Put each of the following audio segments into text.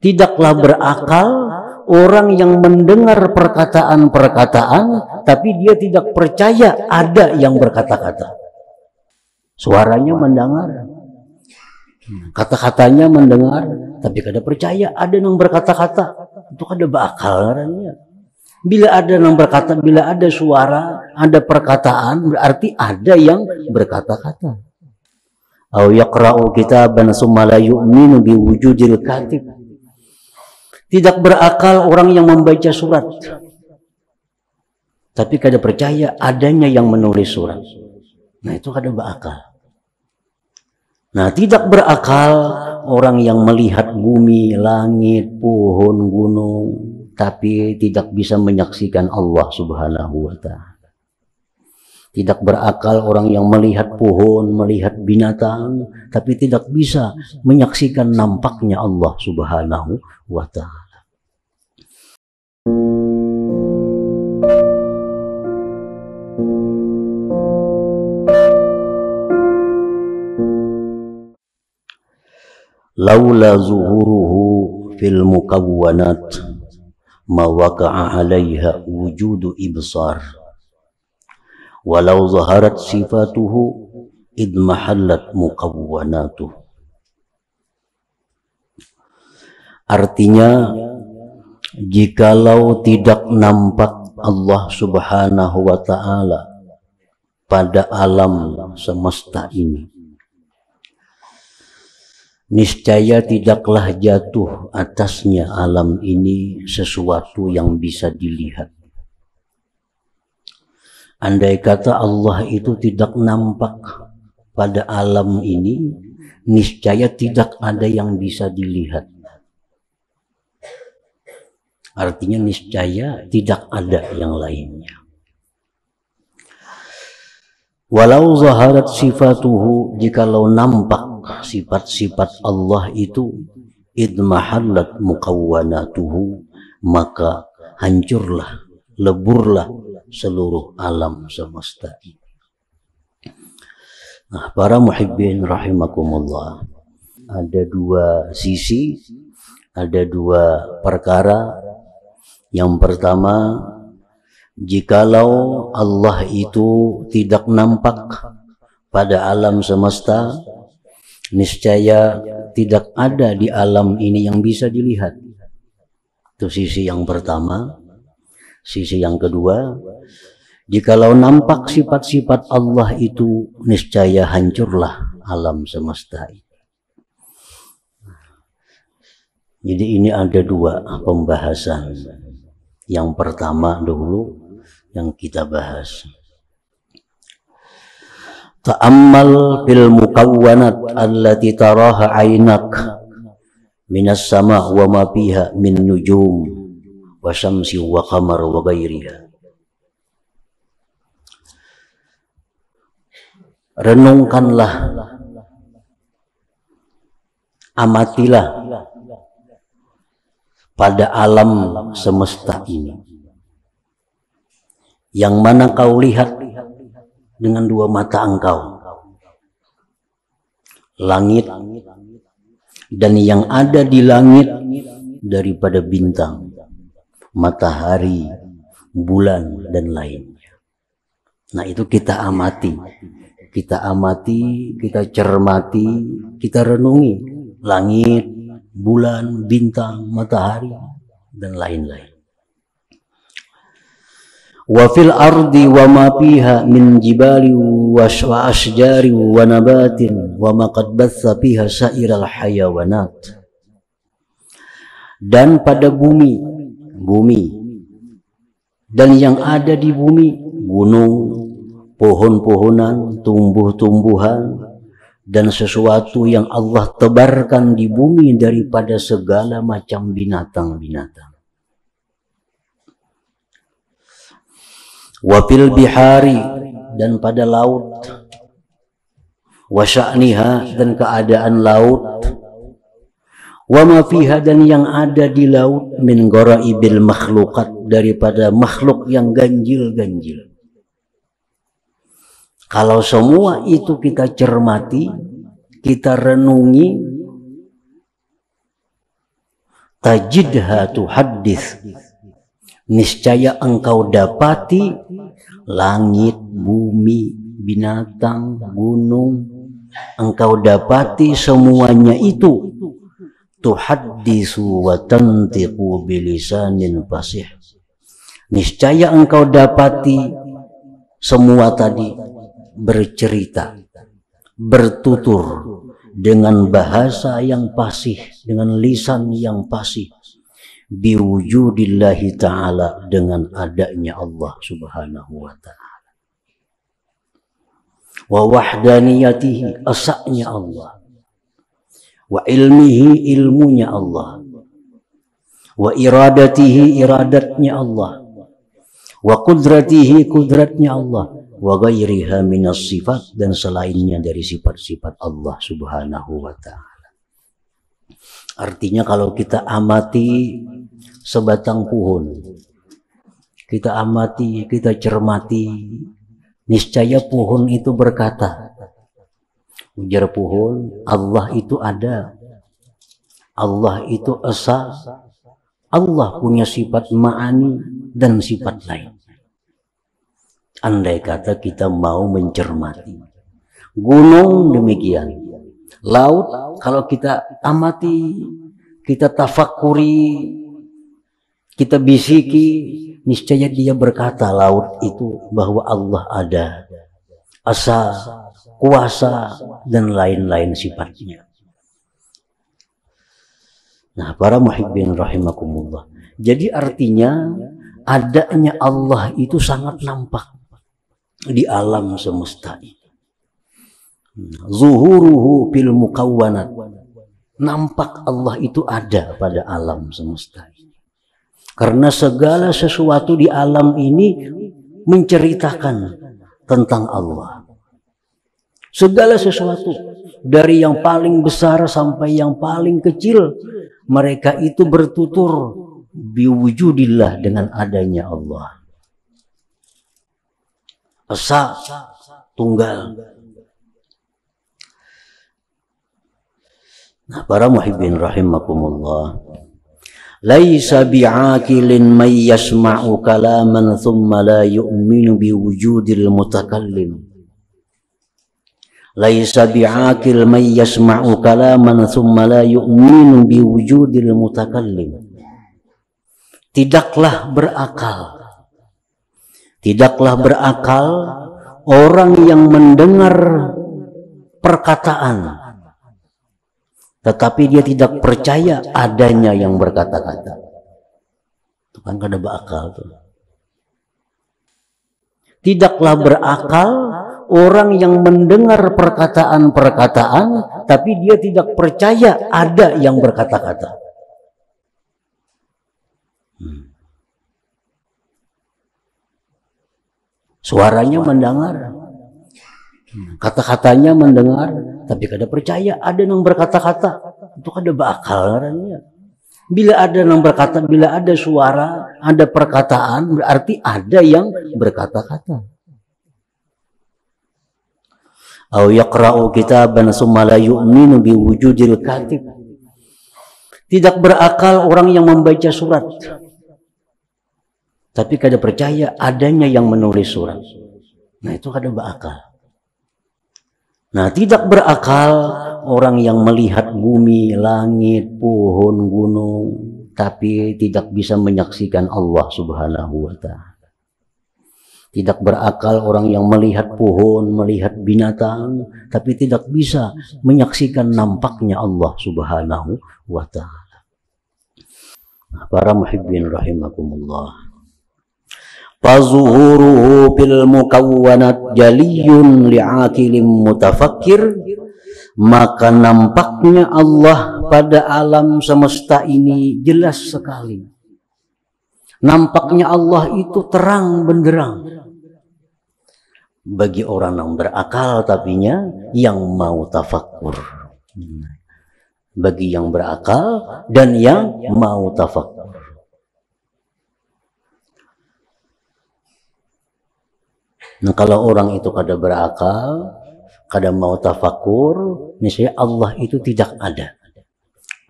Tidaklah berakal orang yang mendengar perkataan-perkataan tapi dia tidak percaya ada yang berkata-kata. Suaranya mendengar, kata-katanya mendengar, tapi kada percaya ada yang berkata-kata. Itu kada berakal orangnya. Bila ada yang berkata, bila ada suara, ada perkataan, berarti ada yang berkata-kata. Au yaqra'u kitaban summa la yu'minu biwujudil katib. Tidak berakal orang yang membaca surat, tapi kada percaya adanya yang menulis surat. Nah, itu kada berakal. Nah, tidak berakal orang yang melihat bumi, langit, pohon, gunung, tapi tidak bisa menyaksikan Allah Subhanahu wa Ta'ala. Tidak berakal orang yang melihat pohon, melihat binatang, tapi tidak bisa menyaksikan nampaknya Allah Subhanahu wa Ta'ala. Laula zuhuruhu fil mukawwanat ma waqa'a 'alaiha wujudu ibsar walau zaharat sifatuhu id mahallat mukawwanatuh. Artinya, jikalau tidak nampak Allah Subhanahu wa Ta'ala pada alam semesta ini, niscaya tidaklah jatuh atasnya alam ini sesuatu yang bisa dilihat. Andai kata Allah itu tidak nampak pada alam ini, niscaya tidak ada yang bisa dilihat. Artinya niscaya tidak ada yang lainnya. Walau zaharat sifatuhu, jikalau nampak sifat-sifat Allah itu, idmahallat mukawwanatuhu, maka hancurlah, leburlah seluruh alam semesta ini. Nah, para muhibbin rahimakumullah, ada dua sisi, ada dua perkara. Yang pertama, jikalau Allah itu tidak nampak pada alam semesta, niscaya tidak ada di alam ini yang bisa dilihat. Itu sisi yang pertama. Sisi yang kedua, jikalau nampak sifat-sifat Allah itu, niscaya hancurlah alam semesta ini. Jadi ini ada dua pembahasan. Yang pertama dulu yang kita bahas. Ta'ammal fil mukawwanat allati taraha 'ainak minas sama' wa ma fiha min nujum wa syamsi wa qamar wa ghairiha. Renungkanlah, amatilah pada alam semesta ini, yang mana kau lihat dengan dua mata engkau, langit dan yang ada di langit daripada bintang, matahari, bulan, dan lainnya. Nah, itu kita amati, kita cermati, kita renungi langit, bulan, bintang, matahari, dan lain-lain. Wa fil ardi wa ma fiha min jibali wa asjari wa nabatin wa ma qad batha fiha sairal hayawanat. Dan pada bumi dan yang ada di bumi, gunung, pohon-pohonan, tumbuh-tumbuhan, dan sesuatu yang Allah tebarkan di bumi daripada segala macam binatang-binatang. Wafil bihari, dan pada laut, wasya'niha, dan keadaan laut, wa ma fiha, dan yang ada di laut, min ghoraibil makhluqat, daripada makhluk yang ganjil-ganjil. Kalau semua itu kita cermati, kita renungi, tajidha tuhaddits, niscaya engkau dapati langit, bumi, binatang, gunung, engkau dapati semuanya itu tuhaddisu wa tantiqu bilisanin fasih, niscaya engkau dapati semua tadi bercerita, bertutur dengan bahasa yang fasih, dengan lisan yang fasih, biwujudillahi ta'ala, dengan adanya Allah subhanahu wa ta'ala, wa wahdaniyatihi, esaknya Allah, wa ilmihi, ilmunya Allah, wa iradatihi, iradatnya Allah, wa kudratihi, kudratnya Allah, wa ghairiha minas sifat, dan selainnya dari sifat-sifat Allah subhanahu wa ta'ala. Artinya kalau kita amati sebatang pohon, kita amati, kita cermati, niscaya pohon itu berkata, ujar pohon, Allah itu ada, Allah itu esa, Allah punya sifat ma'ani dan sifat lain. Andai kata kita mau mencermati, gunung demikian, laut kalau kita amati, kita tafakuri, kita bisiki, niscaya dia berkata, laut itu, bahwa Allah ada, asa, kuasa, dan lain-lain sifatnya. Nah, para muhibbin rahimakumullah, jadi artinya adanya Allah itu sangat nampak di alam semesta ini. Zuhuruhu fil mukawwanat, nampak Allah itu ada pada alam semesta ini. Karena segala sesuatu di alam ini menceritakan tentang Allah. Segala sesuatu, dari yang paling besar sampai yang paling kecil, mereka itu bertutur biwujudillah, dengan adanya Allah. Esa, tunggal. Nah, para muhibbin rahimakumullah, laisa bi'aqilin may yasma'u kalaman thumma la yu'minu biwujudil mutakallim. Laisa bi'aqil may yasma'u kalaman thumma la yu'minu biwujudil mutakallim. Tidaklah berakal orang yang mendengar perkataan tetapi dia tidak percaya adanya yang berkata-kata. Itu kan kada berakal tuh. Tidaklah berakal orang yang mendengar perkataan-perkataan tapi dia tidak percaya ada yang berkata-kata. Suaranya mendengar, kata-katanya mendengar, tapi kada percaya ada yang berkata-kata. Itu kada berakal orangnya. Bila ada yang berkata, bila ada suara, ada perkataan, berarti ada yang berkata-kata. Aw yaqra'u kitaban summa la yu'minu biwujudil katib. Tidak berakal orang yang membaca surat tapi kada percaya adanya yang menulis surat. Nah, itu kada berakal. Nah, tidak berakal orang yang melihat bumi, langit, pohon, gunung, tapi tidak bisa menyaksikan Allah subhanahu wa ta'ala. Tidak berakal orang yang melihat pohon, melihat binatang, tapi tidak bisa menyaksikan nampaknya Allah subhanahu wa ta'ala. Nah, para muhibbin rahimakumullah, fazuhuruhu fil mukawwanat jaliyun li'akilin mutafakkir, maka nampaknya Allah pada alam semesta ini jelas sekali. Nampaknya Allah itu terang benderang bagi orang yang berakal tapinya yang mau tafakkur. Bagi yang berakal dan yang mau tafakkur. Nah, kalau orang itu kada berakal, kada mau tafakur, misalnya Allah itu tidak ada.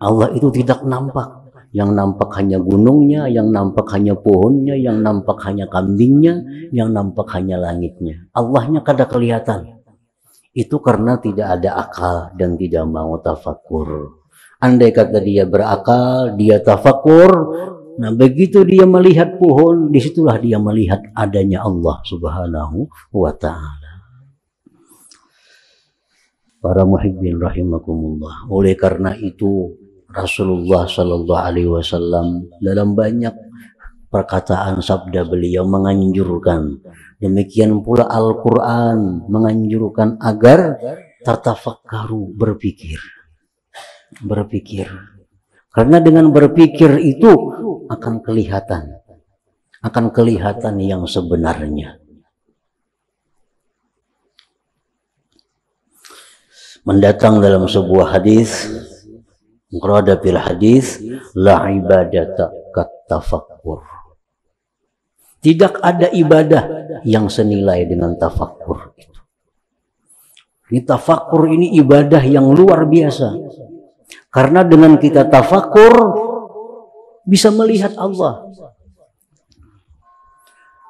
Allah itu tidak nampak. Yang nampak hanya gunungnya, yang nampak hanya pohonnya, yang nampak hanya kambingnya, yang nampak hanya langitnya. Allahnya kada kelihatan. Itu karena tidak ada akal dan tidak mau tafakur. Andai kata dia berakal, dia tafakur, nah begitu dia melihat pohon, disitulah dia melihat adanya Allah Subhanahu wa ta'ala. Para muhibbin rahimakumullah. Oleh karena itu Rasulullah Shallallahu Alaihi Wasallam dalam banyak perkataan sabda beliau menganjurkan, demikian pula Al-Quran menganjurkan agar tatafakkaru, berpikir. Karena dengan berpikir itu akan kelihatan yang sebenarnya. Mendatang dalam sebuah hadis, Qurada fil hadis, la ibadata kat tafakkur. Tidak ada ibadah yang senilai dengan tafakkur. Ini tafakkur ini ibadah yang luar biasa. Karena dengan kita tafakkur bisa melihat Allah.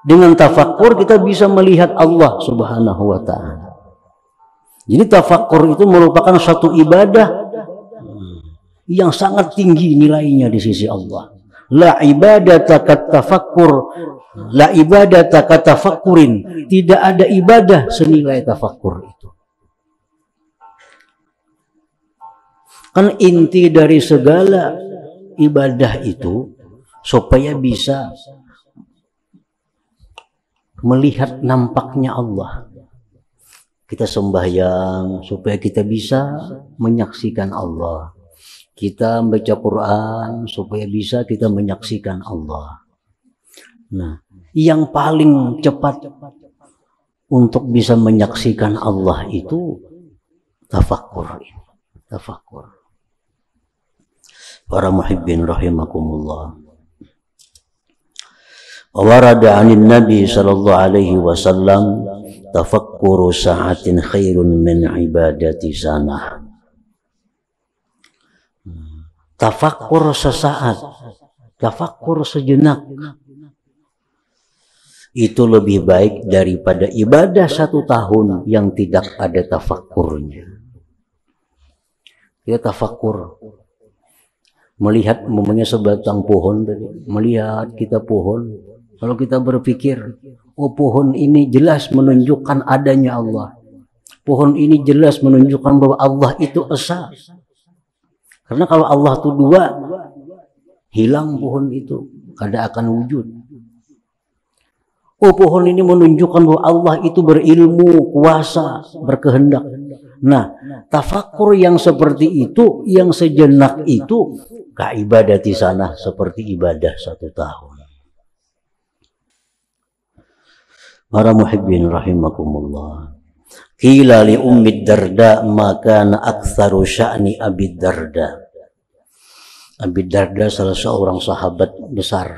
Dengan tafakkur kita bisa melihat Allah Subhanahu wa ta'ala. Jadi tafakkur itu merupakan satu ibadah yang sangat tinggi nilainya di sisi Allah. La ibadata kat tafakkur, la ibadata kat tafakkurin. Tidak ada ibadah senilai tafakkur itu. Kan inti dari segala ibadah itu supaya bisa melihat nampaknya Allah. Kita sembahyang supaya kita bisa menyaksikan Allah. Kita membaca Quran supaya bisa kita menyaksikan Allah. Nah, yang paling cepat untuk bisa menyaksikan Allah itu tafakkur. Tafakkur. Para muhibbin rahimakumullah. Warada 'anil Nabi sallallahu alaihi wasallam tafakkuru sa'atin khairun min ibadati sanah. Tafakkur sesaat, tafakkur sejenak, itu lebih baik daripada ibadah 1 tahun yang tidak ada tafakkurnya. Kita tafakkur, melihat momennya sebatang pohon tadi, melihat kita pohon, kalau kita berpikir, oh pohon ini jelas menunjukkan adanya Allah, pohon ini jelas menunjukkan bahwa Allah itu esa. Karena kalau Allah itu 2, hilang pohon itu, kada akan wujud. Oh pohon ini menunjukkan bahwa Allah itu berilmu, kuasa, berkehendak. Nah, tafakkur yang seperti itu, yang sejenak itu, kaibadati sana, seperti ibadah 1 tahun. Para muhibbin rahimakumullah. Qila li Ummi Darda maka aktsaru sya'ni Abi Darda. Abi Darda salah seorang sahabat besar.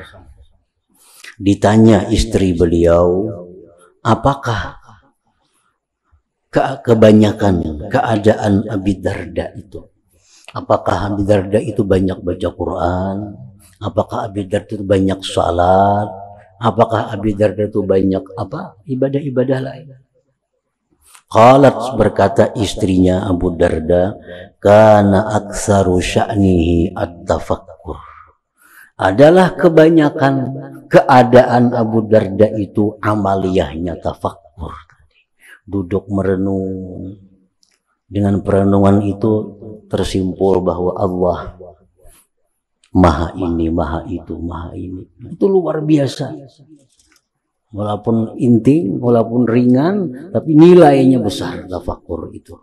Ditanya istri beliau, apakah kebanyakan keadaan Abi Darda itu? Apakah Abi Darda itu banyak baca Quran? Apakah Abi Darda itu banyak salat? Apakah Abi Darda itu banyak ibadah-ibadah lain? Qalat, berkata istrinya Abu Darda, kana aktsaru sya'nihi at-tafakkur. Adalah kebanyakan keadaan Abu Darda itu amaliyahnya tafakkur. Duduk merenung. Dengan perenungan itu tersimpul bahwa Allah Maha ini, Maha itu, Maha ini. Itu luar biasa. Walaupun inti, walaupun ringan, tapi nilainya besar tafakkur itu.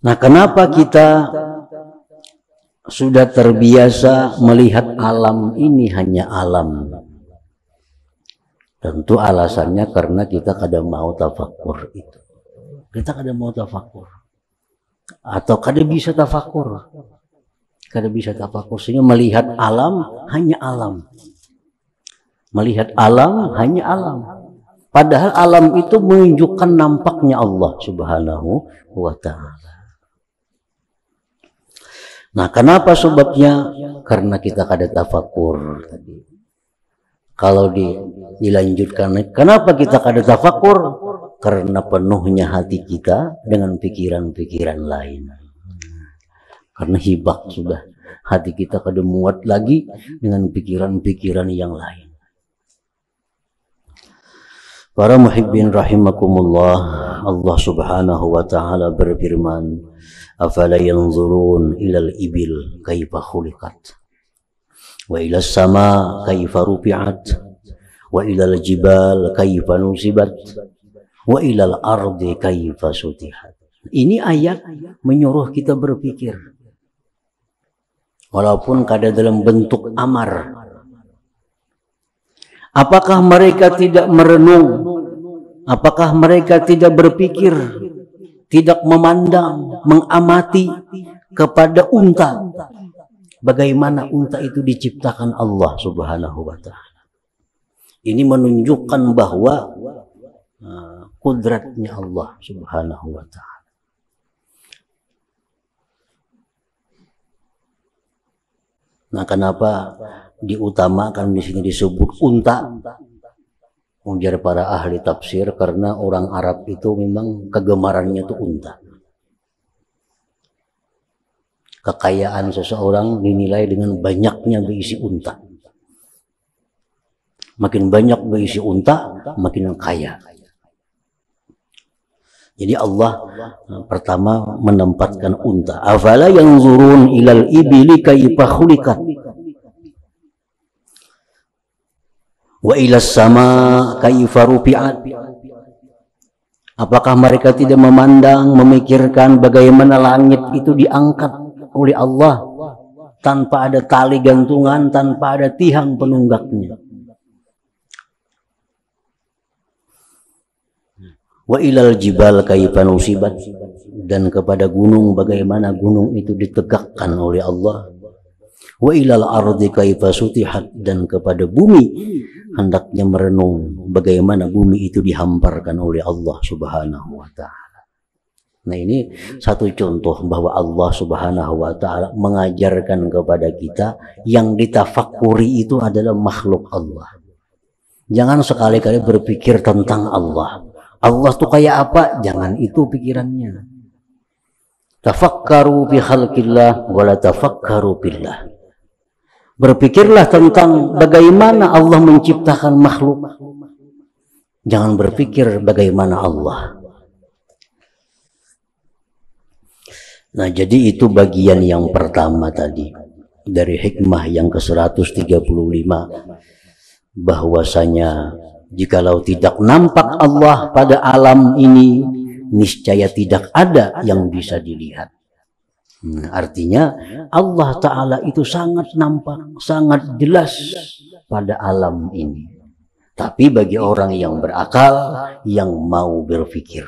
Nah, kenapa kita sudah terbiasa melihat alam ini hanya alam? Tentu alasannya karena kita kadang mau tafakkur itu. Kita kadang mau tafakkur. Atau kadang bisa tafakkur. Kadang bisa tafakkur. Sehingga melihat alam hanya alam. Melihat alam hanya alam. Padahal alam itu menunjukkan nampaknya Allah Subhanahu wa ta'ala. Nah, kenapa sebabnya? Karena kita kada tafakur tadi. Kalau dilanjutkan, kenapa kita kada tafakur? Karena penuhnya hati kita dengan pikiran-pikiran lain. Karena hibak sudah, hati kita kada muat lagi dengan pikiran-pikiran yang lain. Para muhibbin rahimakumullah, Allah subhanahu wa ta'ala berfirman, afala yanzurun ilal ibil kaifa khuliqat wa ilal sama kaifa rufi'at wa ilal jibal kaifa nusibat wa ilal ardi kaifa sutihat. Ini ayat menyuruh kita berpikir, walaupun kada dalam bentuk amar. Apakah mereka tidak merenung? Apakah mereka tidak berpikir, tidak memandang, mengamati kepada unta? Bagaimana unta itu diciptakan Allah subhanahu wa ta'ala. Ini menunjukkan bahwa kudratnya Allah subhanahu wa ta'ala. Nah, kenapa diutamakan di sini disebut unta? Ujar para ahli tafsir, karena orang Arab itu memang kegemarannya itu unta. Kekayaan seseorang dinilai dengan banyaknya berisi unta. Makin banyak berisi unta, makin kaya. Jadi Allah pertama menempatkan unta. Afala yanzurun ilal ibili kaifa khuliqat wa ilas sama kaifa rufi'at. Apakah mereka tidak memandang, memikirkan bagaimana langit itu diangkat oleh Allah tanpa ada tali gantungan, tanpa ada tiang penunggaknya? Wa ilal jibal kaifa nusibat, dan kepada gunung bagaimana gunung itu ditegakkan oleh Allah. Wa ilal ardi kaifa sutihat, dan kepada bumi hendaknya merenung bagaimana bumi itu dihamparkan oleh Allah subhanahu wa ta'ala. Nah, ini satu contoh bahwa Allah subhanahu wa ta'ala mengajarkan kepada kita yang ditafakuri itu adalah makhluk Allah. Jangan sekali-kali berpikir tentang Allah. Allah tuh kayak apa? Jangan itu pikirannya. Tafakkaru bi khalqillah wa la tafakkaru billah. Berpikirlah tentang bagaimana Allah menciptakan makhluk. Jangan berpikir bagaimana Allah. Nah, jadi itu bagian yang pertama tadi dari hikmah yang ke-135, bahwasanya jikalau tidak nampak Allah pada alam ini, niscaya tidak ada yang bisa dilihat. Artinya Allah Ta'ala itu sangat nampak, sangat jelas pada alam ini. Tapi bagi orang yang berakal, yang mau berpikir.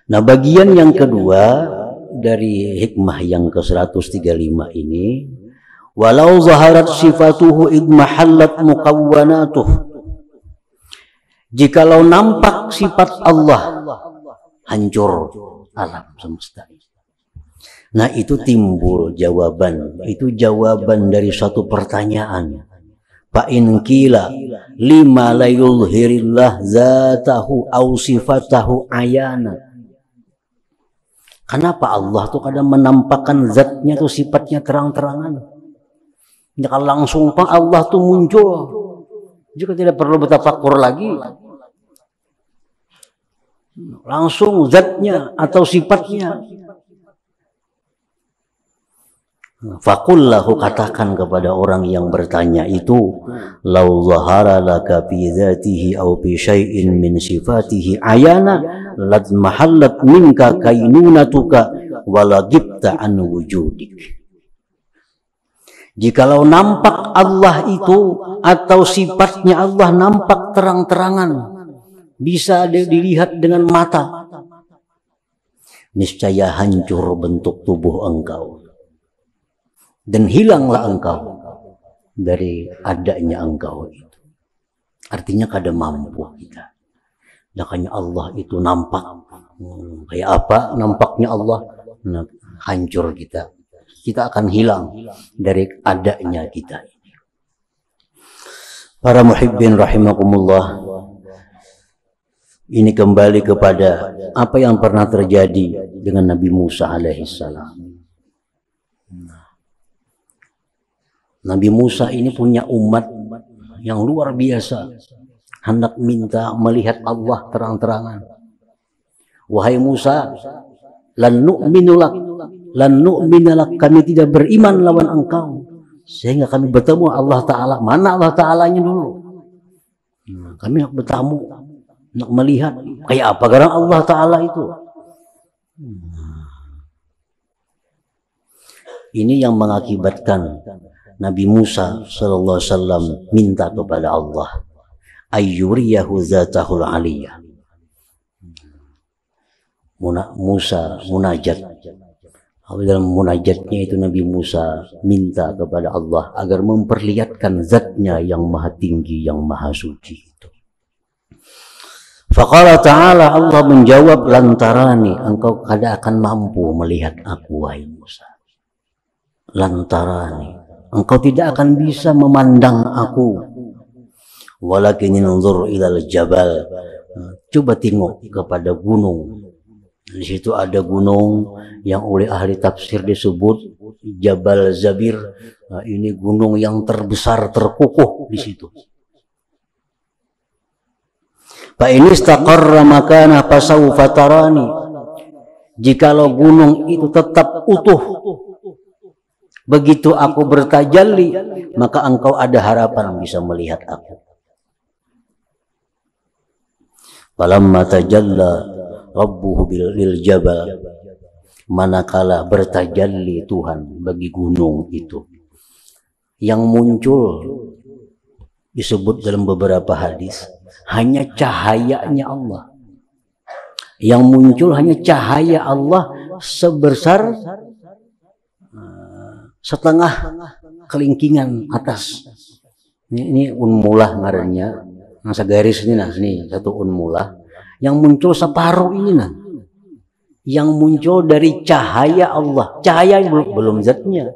Nah, bagian yang kedua dari hikmah yang ke-135 ini, walau zaharat sifatuhu idmahallat muqawwanatuh. Jikalau nampak sifat Allah, hancur alam semesta. Nah, itu timbul jawaban. Itu jawaban dari suatu pertanyaan. Fa in qila lima la yulhirillah zatahu aw sifatahu ayana. Kenapa Allah tuh kadang menampakkan zatnya tuh sifatnya terang-terangan? Ya, kalau langsung Allah tuh muncul, juga tidak perlu bertafakur lagi. Langsung zatnya atau sifatnya. Faqullahu, katakan kepada orang yang bertanya itu, lau zahara laka fi dzatihi aw fi syai'in min sifatihi ayana lad mahallat minka kainunatuka wala gibta an wujudik. Jikalau nampak Allah itu atau sifatnya Allah nampak terang-terangan, bisa dilihat dengan mata, niscaya hancur bentuk tubuh engkau dan hilanglah engkau dari adanya engkau itu. Artinya kada mampu kita. Makanya Allah itu nampak Kayak apa nampaknya Allah? Nah, hancur kita. Kita akan hilang dari adanya kita. Para muhibbin rahimakumullah. Ini kembali kepada apa yang pernah terjadi dengan Nabi Musa alaihissalam. Nabi Musa ini punya umat yang luar biasa, hendak minta melihat Allah terang-terangan. Wahai Musa, lan nu'minu lak, kami tidak beriman lawan engkau sehingga kami bertemu Allah Ta'ala. Mana Allah Ta'alanya dulu? Kami nak bertemu, nak melihat kayak apa garang Allah Ta'ala itu. Ini yang mengakibatkan Nabi Musa sallallahu alaihi wasallam minta kepada Allah ayyuriyahu zatahul aliyah. Musa munajat. Dalam munajatnya itu Nabi Musa minta kepada Allah agar memperlihatkan zatnya yang maha tinggi, yang maha suci itu. Faqala ta'ala, Allah menjawab, lantarani, engkau kada akan mampu melihat aku wahai Musa. Lantarani, engkau tidak akan bisa memandang aku. Walakin inzur ilal jabal, coba tengok kepada gunung. Di situ ada gunung yang oleh ahli tafsir disebut Jabal Zabir. Nah, ini gunung yang terbesar, terkukuh di situ. Fa in istaqarra makanah fasawfa tarani. Jikalau gunung itu tetap utuh, begitu aku bertajalli, maka engkau ada harapan bisa melihat aku. Falamma tajalla Rabbuhu lil jabal, manakala bertajalli Tuhan bagi gunung itu, yang muncul disebut dalam beberapa hadis hanya cahayanya Allah. Yang muncul hanya cahaya Allah sebesar setengah kelingkingan atas. Ini unmulah ngarannya. Masa garis ini nah, ini satu unmulah. Yang muncul separuh ini nah, yang muncul dari cahaya Allah. Cahaya belum zatnya,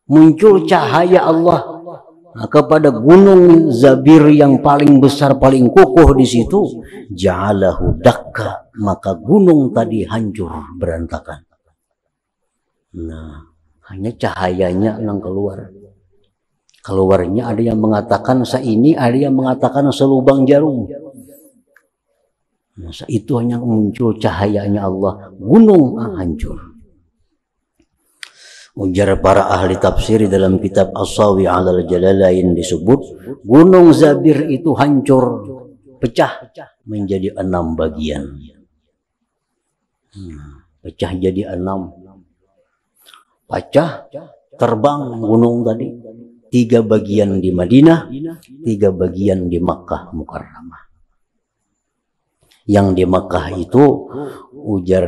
muncul cahaya Allah. Nah, kepada gunung Zabir yang paling besar, paling kokoh di situ, ja'alahu dakka, maka gunung tadi hancur berantakan. Nah, hanya cahayanya yang keluar. Keluarnya ada yang mengatakan seini, ada yang mengatakan selubang jarum. Masa itu hanya muncul cahayanya Allah, gunung hancur. Ujar para ahli tafsir dalam kitab As-Sawi 'alal Jalalain disebut gunung Zabir itu hancur, pecah menjadi 6 bagian. Pecah jadi 6. Pecah, terbang gunung tadi. 3 bagian di Madinah, 3 bagian di Makkah Mukarramah. Yang di Makkah itu ujar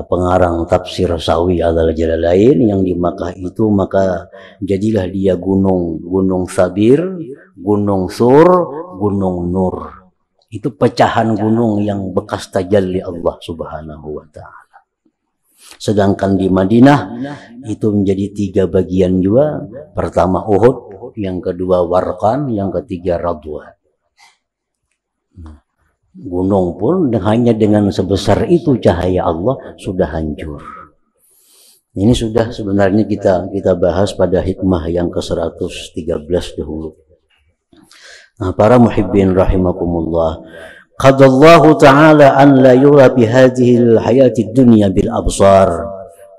pengarang tafsir Sawi 'alal Jalalain, yang di Makkah itu maka jadilah dia gunung Sabir, gunung Sur, gunung Nur. Itu pecahan gunung yang bekas tajalli Allah Subhanahu wa taala. Sedangkan di Madinah itu menjadi 3 bagian juga. Pertama Uhud, yang kedua Warqan, yang ketiga Radwan. Gunung pun hanya dengan sebesar itu cahaya Allah sudah hancur. Ini sudah sebenarnya kita bahas pada hikmah yang ke-113 dahulu. Nah, para muhibbin rahimakumullah, qadallahu ta'ala an la yura bi hadhihi al-hayati dunya bil absar.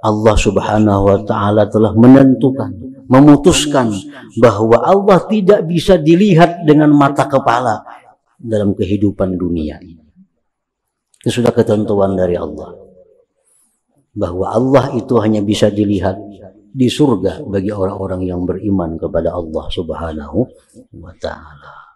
Allah Subhanahu wa taala telah menentukan, memutuskan bahwa Allah tidak bisa dilihat dengan mata kepala dalam kehidupan dunia ini. Itu sudah ketentuan dari Allah, bahwa Allah itu hanya bisa dilihat di surga bagi orang-orang yang beriman kepada Allah Subhanahu wa ta'ala.